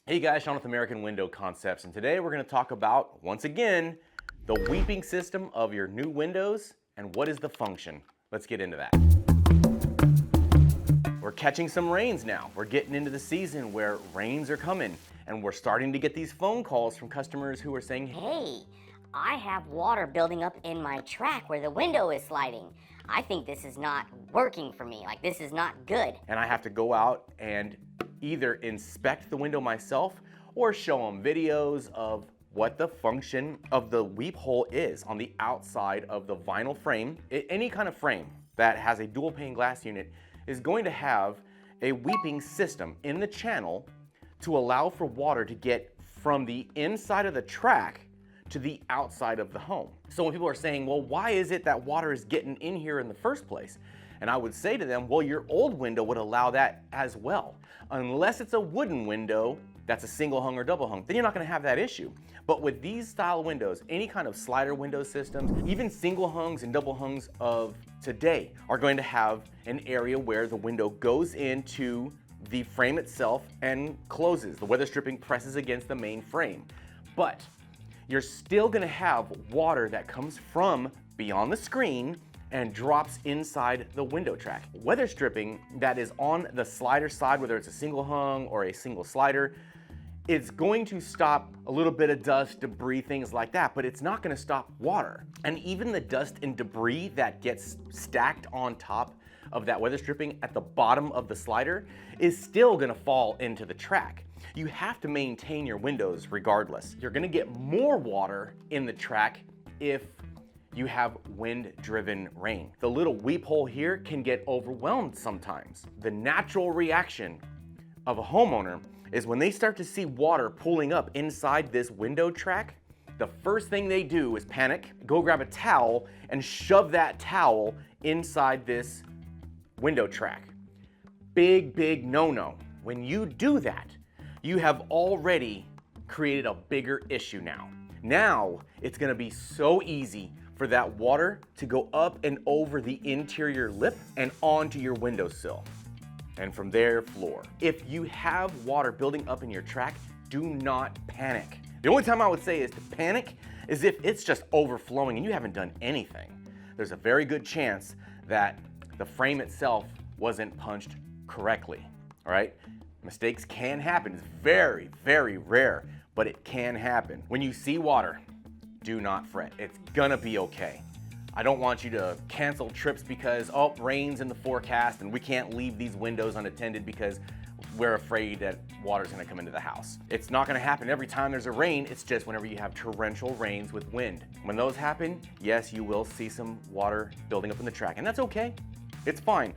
Hey guys, Sean with American Window Concepts, and today we're going to talk about, once again, the weeping system of your new windows and what is the function. Let's get into that. We're catching some rains now. We're getting into the season where rains are coming, and we're starting to get these phone calls from customers who are saying, Hey, I have water building up in my track where the window is sliding. I think this is not working for me. Like, this is not good. and I have to go out and either inspect the window myself or show them videos of what the function of the weep hole is on the outside of the vinyl frame. Any kind of frame that has a dual pane glass unit is going to have a weeping system in the channel to allow for water to get from the inside of the track to the outside of the home. So when people are saying, well, why is it that water is getting in here in the first place? And I would say to them, well, your old window would allow that as well. Unless it's a wooden window that's a single hung or double hung, then you're not gonna have that issue. But with these style windows, any kind of slider window systems, even single hungs and double hungs of today are going to have an area where the window goes into the frame itself and closes. The weather stripping presses against the main frame. But you're still gonna have water that comes from beyond the screen and drops inside the window track. Weather stripping that is on the slider side, whether it's a single hung or a single slider, it's going to stop a little bit of dust, debris, things like that, but it's not gonna stop water. And even the dust and debris that gets stacked on top of that weather stripping at the bottom of the slider is still gonna fall into the track. You have to maintain your windows regardless. You're gonna get more water in the track if you have wind-driven rain. The little weep hole here can get overwhelmed sometimes. The natural reaction of a homeowner is when they start to see water pooling up inside this window track, the first thing they do is panic, go grab a towel, and shove that towel inside this window track. Big no-no. When you do that, you have already created a bigger issue now. Now, it's gonna be so easy for that water to go up and over the interior lip and onto your windowsill, and from there, floor. If you have water building up in your track, do not panic. The only time I would say is to panic is if it's just overflowing and you haven't done anything. There's a very good chance that the frame itself wasn't punched correctly, all right? Mistakes can happen. It's very, very rare, but it can happen. When you see water, do not fret. It's gonna be okay. I don't want you to cancel trips because, oh, rain's in the forecast and we can't leave these windows unattended because we're afraid that water's gonna come into the house. It's not gonna happen every time there's a rain. It's just whenever you have torrential rains with wind. When those happen, yes, you will see some water building up in the track, and that's okay. It's fine.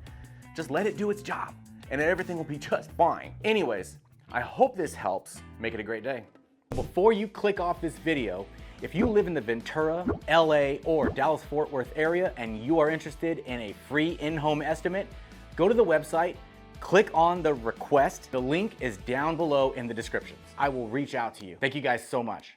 Just let it do its job and everything will be just fine. Anyways, I hope this helps. Make it a great day. Before you click off this video, if you live in the Ventura, LA, or Dallas-Fort Worth area and you are interested in a free in-home estimate, go to the website, click on the request. The link is down below in the descriptions. I will reach out to you. Thank you guys so much.